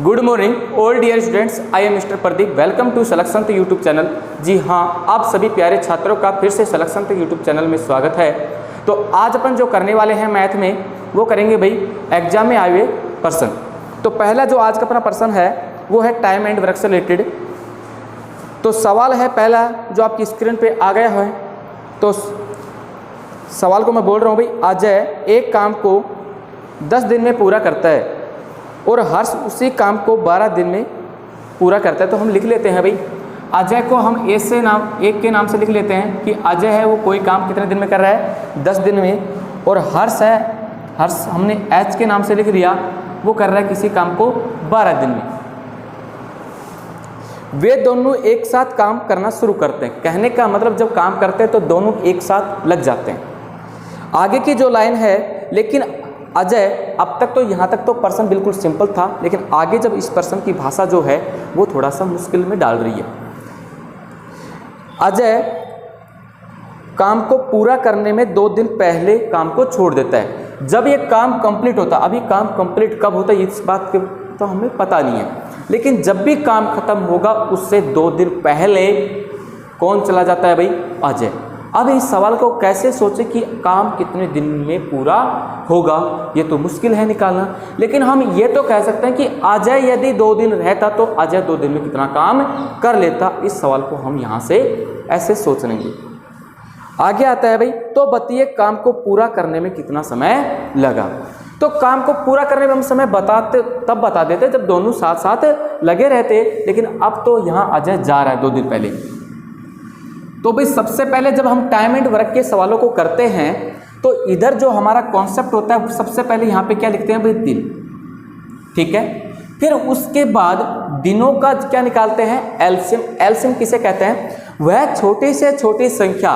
Good morning all dear students, I am mister Pradeep. Welcome to selection तो YouTube channel. जी हाँ, आप सभी प्यारे छात्रों का फिर से सलेक्शन तो यूट्यूब चैनल में स्वागत है। तो आज अपन जो करने वाले हैं मैथ में वो करेंगे भाई एग्जाम में आए हुए प्रश्न। तो पहला जो आज का अपना प्रश्न है वो है टाइम एंड वर्क से रिलेटेड। तो सवाल है पहला जो आपकी स्क्रीन पे आ गया है। तो सवाल को मैं बोल रहा हूँ भाई, अजय एक काम को 10 दिन में पूरा करता है और हर्ष उसी काम को 12 दिन में पूरा करता है। तो हम लिख लेते हैं भाई, अजय को हम ए से नाम एक के नाम से लिख लेते हैं कि अजय है वो कोई काम कितने दिन में कर रहा है, 10 दिन में। और हर्ष है, हर्ष हमने एच के नाम से लिख दिया, वो कर रहा है किसी काम को 12 दिन में। वे दोनों एक साथ काम करना शुरू करते हैं। कहने का मतलब जब काम करते हैं तो दोनों एक साथ लग जाते हैं। आगे की जो लाइन है, लेकिन अजय अब तक तो यहाँ तक तो प्रश्न बिल्कुल सिंपल था, लेकिन आगे जब इस प्रश्न की भाषा जो है वो थोड़ा सा मुश्किल में डाल रही है। अजय काम को पूरा करने में 2 दिन पहले काम को छोड़ देता है। जब ये काम कंप्लीट होता है, अभी काम कंप्लीट कब होता है इस बात के तो हमें पता नहीं है, लेकिन जब भी काम खत्म होगा उससे 2 दिन पहले कौन चला जाता है भाई, अजय। अब इस सवाल को कैसे सोचें कि काम कितने दिन में पूरा होगा, ये तो मुश्किल है निकालना। लेकिन हम ये तो कह सकते हैं कि अजय यदि 2 दिन रहता तो अजय 2 दिन में कितना काम कर लेता। इस सवाल को हम यहाँ से ऐसे सोच लेंगे। आगे आता है भाई, तो बताइए काम को पूरा करने में कितना समय लगा। तो काम को पूरा करने में हम समय बताते तब बता देते जब दोनों साथ साथ लगे रहते, लेकिन अब तो यहाँ अजय जा रहा है 2 दिन पहले। तो भाई सबसे पहले जब हम टाइम एंड वर्क के सवालों को करते हैं तो इधर जो हमारा कॉन्सेप्ट होता है सबसे पहले यहाँ पे क्या लिखते हैं भाई, दिन। ठीक है, फिर उसके बाद दिनों का क्या निकालते हैं, एलसीएम। एलसीएम किसे कहते हैं, वह छोटी से छोटी संख्या,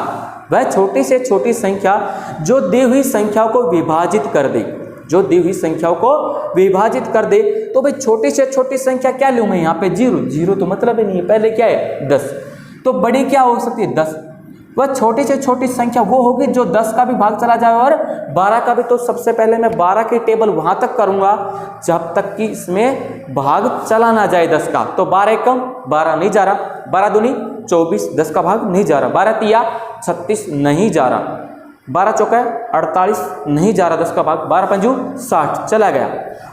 वह छोटी से छोटी संख्या जो दी हुई संख्याओं को विभाजित कर दे, जो दी हुई संख्याओं को विभाजित कर दे। तो भाई छोटी से छोटी संख्या क्या लूँ मैं यहाँ पे, 0। 0 तो मतलब ही नहीं है, पहले क्या है 10। तो बड़ी क्या हो सकती है, 10। वह छोटी से छोटी संख्या वो होगी जो 10 का भी भाग चला जाए और 12 का भी। तो सबसे पहले मैं 12 की टेबल वहां तक करूंगा जब तक कि इसमें भाग चला ना जाए 10 का। तो 12 एकम 12 नहीं जा रहा, 12 दूनी 24, 10 का भाग नहीं जा रहा, 12 तिया 36 नहीं जा रहा, 12 चौका 48 नहीं जा रहा 10 का भाग, 12 पंजू 60 चला गया।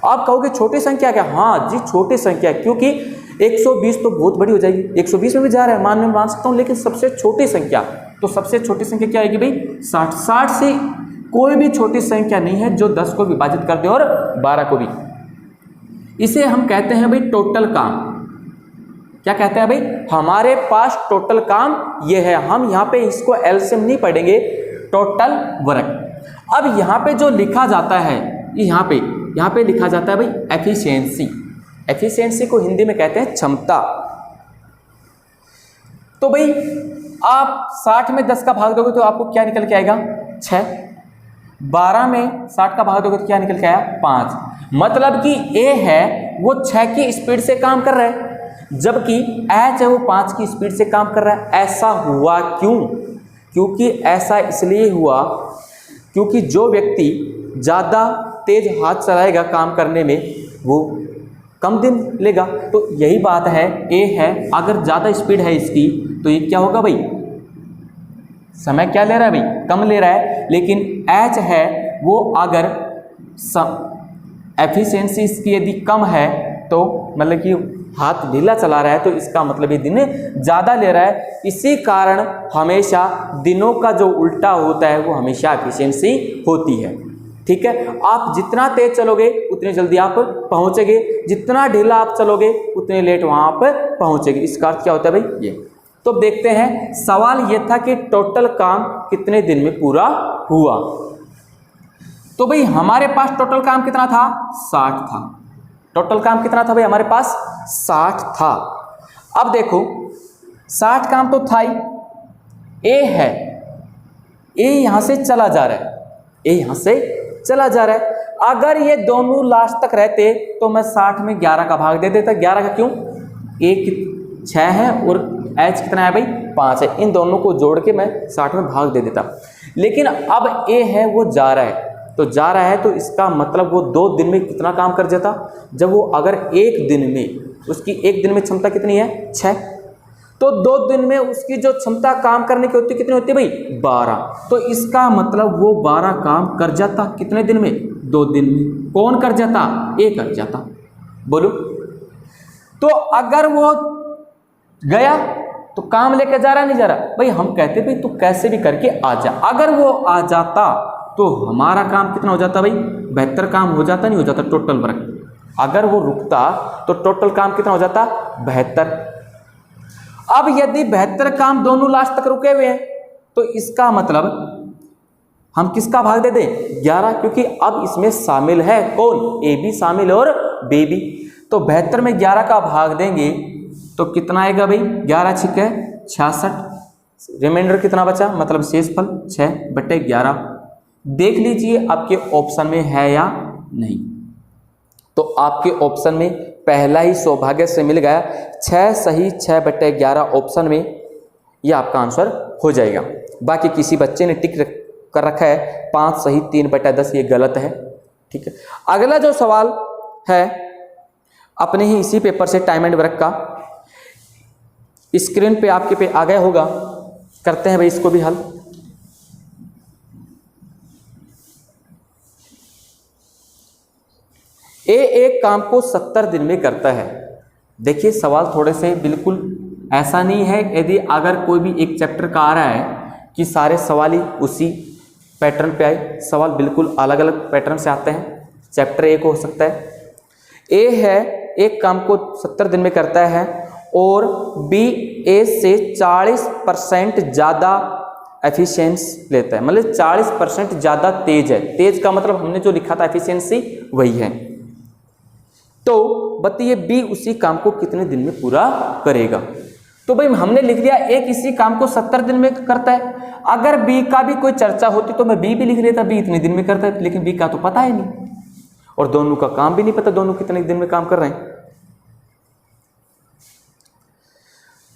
आप कहोगे छोटी संख्या क्या, हाँ जी छोटी संख्या, क्योंकि 120 तो बहुत बड़ी हो जाएगी, 120 में भी जा रहा है, मान सकता हूँ, लेकिन सबसे छोटी संख्या, तो सबसे छोटी संख्या क्या आएगी भाई, 60। 60 से कोई भी छोटी संख्या नहीं है जो 10 को विभाजित कर दे और 12 को भी। इसे हम कहते हैं भाई टोटल काम। क्या कहते हैं भाई, हमारे पास टोटल काम ये है। हम यहाँ पे इसको एलसीएम नहीं पढ़ेंगे, टोटल वर्क। अब यहाँ पे जो लिखा जाता है, यहाँ पे लिखा जाता है भाई एफिशिएंसी। एफिशिएंसी को हिंदी में कहते हैं क्षमता। तो भाई आप 60 में 10 का भाग दोगे तो आपको क्या निकल के आएगा, 6। 12 में 60 का भाग दोगे तो क्या निकल के आया, 5। मतलब कि ए है वो 6 की स्पीड से काम कर रहा है, जबकि एच है वो 5 की स्पीड से काम कर रहा है। ऐसा हुआ क्यों, क्योंकि ऐसा इसलिए हुआ क्योंकि जो व्यक्ति ज़्यादा तेज हाथ चलाएगा काम करने में वो कम दिन लेगा। तो यही बात है, ए है अगर ज़्यादा स्पीड है इसकी तो ये क्या होगा भाई, समय क्या ले रहा है भाई, कम ले रहा है। लेकिन एच है वो अगर एफिशिएंसी इसकी यदि कम है तो मतलब कि हाथ ढीला चला रहा है, तो इसका मतलब ये दिन ज़्यादा ले रहा है। इसी कारण हमेशा दिनों का जो उल्टा होता है वो हमेशा एफिशिएंसी होती है। ठीक है, आप जितना तेज चलोगे उतनी जल्दी आप पहुंचेंगे, जितना ढीला आप चलोगे उतने लेट वहां आप पहुंचेंगे। इसका अर्थ क्या होता है भाई, ये। तो देखते हैं, सवाल ये था कि टोटल काम कितने दिन में पूरा हुआ। तो भाई हमारे पास टोटल काम कितना था, 60 था। टोटल काम कितना था भाई, हमारे पास 60 था। अब देखो 60 काम तो था ही, ए है, ए यहां से चला जा रहा है, ए यहां से चला जा रहा है। अगर ये दोनों लास्ट तक रहते तो मैं 60 में 11 का भाग दे देता। 11 का क्यों, एक 6 है और एच कितना है भाई, 5 है। इन दोनों को जोड़ के मैं 60 में भाग दे देता। लेकिन अब ए है वो जा रहा है, तो जा रहा है, तो इसका मतलब वो 2 दिन में कितना काम कर जाता, जब वो अगर एक दिन में, उसकी एक दिन में क्षमता कितनी है 6, तो 2 दिन में उसकी जो क्षमता काम करने की होती कितनी होती है भाई 12, तो इसका मतलब वो 12 काम कर जाता कितने दिन में 2 दिन में। कौन कर जाता, ए कर जाता। बोलो, तो अगर वो गया तो काम लेके जा रहा नहीं जा रहा, भाई हम कहते भाई तू कैसे भी करके आ जा। अगर वो आ जाता तो हमारा काम कितना हो जाता भाई 72 काम हो जाता, नहीं हो जाता टोटल वर्क। अगर वो रुकता तो टोटल काम कितना हो जाता 72। अब यदि 72 काम दोनों लास्ट तक रुके हुए हैं तो इसका मतलब हम किसका भाग दे दें 11, क्योंकि अब इसमें शामिल है कौन, ए बी शामिल और बी भी। तो 72 में 11 का भाग देंगे तो कितना आएगा भाई 11 छिके 66, रिमाइंडर कितना बचा, मतलब शेषफल 6/11। देख लीजिए आपके ऑप्शन में है या नहीं। तो आपके ऑप्शन में पहला ही सौभाग्य से मिल गया, 6 सही 6/11 ऑप्शन में, यह आपका आंसर हो जाएगा। बाकी किसी बच्चे ने टिक कर रखा है 5 सही 3/10, ये गलत है। ठीक है, अगला जो सवाल है अपने ही इसी पेपर से टाइम एंड वर्क का, स्क्रीन पे आपके पे आ गया होगा, करते हैं भाई इसको भी हल। ए एक काम को 70 दिन में करता है। देखिए सवाल थोड़े से बिल्कुल ऐसा नहीं है, यदि अगर कोई भी एक चैप्टर का आ रहा है कि सारे सवाल ही उसी पैटर्न पे आए, सवाल बिल्कुल अलग अलग पैटर्न से आते हैं। चैप्टर एक हो सकता है, ए है एक काम को 70 दिन में करता है और बी ए से 40% ज़्यादा एफिशिएंसी लेता है, मतलब 40% ज़्यादा तेज है। तेज का मतलब हमने जो लिखा था एफिशिएंसी वही है। तो बताइए बी उसी काम को कितने दिन में पूरा करेगा। तो भाई हमने लिख दिया ए किसी काम को 70 दिन में करता है। अगर बी का भी कोई चर्चा होती तो मैं बी भी लिख लेता, बी इतने दिन में करता है, लेकिन बी का तो पता है नहीं और दोनों का काम भी नहीं पता दोनों कितने दिन में काम कर रहे हैं।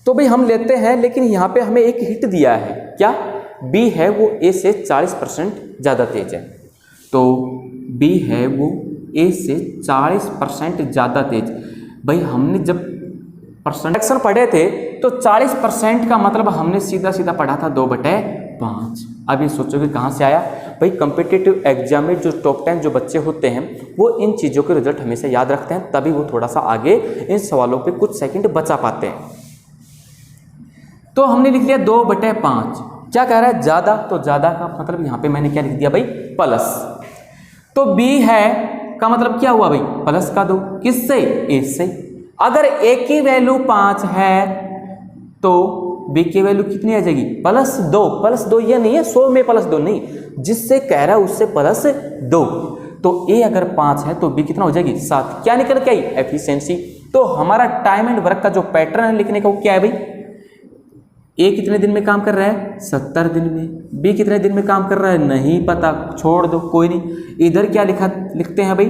तो भाई हम लेते हैं, लेकिन यहाँ पे हमें एक हिंट दिया है, क्या, बी है वो ए से 40% ज़्यादा तेज है। तो बी है वो ए से 40% ज़्यादा तेज। भाई हमने जब परसेंटेक्शन पढ़े थे तो 40% का मतलब हमने सीधा सीधा पढ़ा था 2/5। अब ये सोचोगे कहाँ से आया, भाई कॉम्पिटिटिव एग्जाम में जो टॉप 10 जो बच्चे होते हैं वो इन चीज़ों के रिजल्ट हमेशा याद रखते हैं, तभी वो थोड़ा सा आगे इन सवालों पे कुछ सेकंड बचा पाते हैं। तो हमने लिख लिया 2/5। क्या कह रहा है ज़्यादा, तो ज़्यादा का मतलब यहाँ पे मैंने क्या लिख दिया भाई प्लस। तो बी है का मतलब क्या हुआ भाई प्लस का 2, किससे, ए से। अगर ए की वैल्यू 5 है तो बी की वैल्यू कितनी आ जाएगी +2। +2 ये नहीं है 100 में +2 नहीं, जिससे कह रहा है उससे +2। तो ए अगर 5 है तो बी कितना हो जाएगी 7। क्या निकल के आई एफिशिएंसी। तो हमारा टाइम एंड वर्क का जो पैटर्न है लिखने का वो क्या है भाई, ए कितने दिन में काम कर रहा है 70 दिन में, बी कितने दिन में काम कर रहा है नहीं पता, छोड़ दो कोई नहीं। इधर क्या लिखते हैं भाई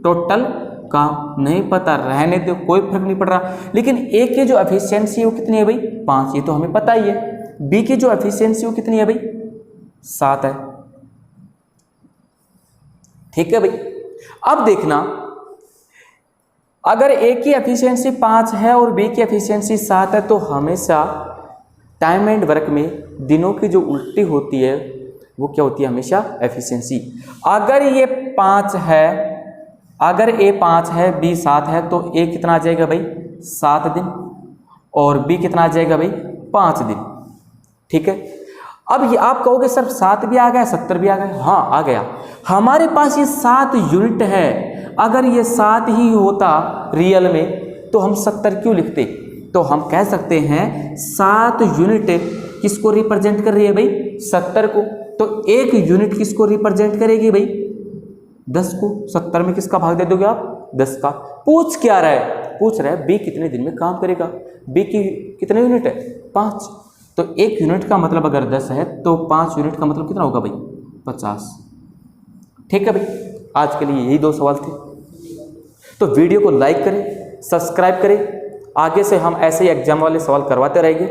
टोटल काम नहीं पता, रहने दो कोई फर्क नहीं पड़ रहा। लेकिन ए की जो एफिशिएंसी है वो कितनी है भाई 5, ये तो हमें पता ही है। बी की जो एफिशिएंसी वो कितनी है भाई 7 है। ठीक है भाई, अब देखना अगर ए की एफिशिएंसी 5 है और बी की एफिशिएंसी 7 है तो हमेशा टाइम एंड वर्क में दिनों की जो उल्टी होती है वो क्या होती है हमेशा एफिशिएंसी। अगर ये 5 है, अगर ए 5 है बी 7 है तो ए कितना आ जाएगा भाई 7 दिन और बी कितना आ जाएगा भाई 5 दिन। ठीक है, अब ये आप कहोगे सर 7 भी आ गया 70 भी आ गया, हाँ आ गया। हमारे पास ये 7 यूनिट है, अगर ये 7 ही होता रियल में तो हम 70 क्यों लिखते। तो हम कह सकते हैं 7 यूनिट किसको रिप्रेजेंट कर रही है भाई 70 को। तो 1 यूनिट किसको रिप्रेजेंट करेगी भाई 10 को। 70 में किसका भाग दे दोगे आप 10 का। पूछ क्या रहा है, पूछ रहा है बी कितने दिन में काम करेगा। बी की कितने यूनिट है 5, तो 1 यूनिट का मतलब अगर 10 है तो 5 यूनिट का मतलब कितना होगा भाई 50। ठीक है भाई, आज के लिए यही 2 सवाल थे। तो वीडियो को लाइक करें, सब्सक्राइब करें, आगे से हम ऐसे ही एग्जाम वाले सवाल करवाते रहेंगे।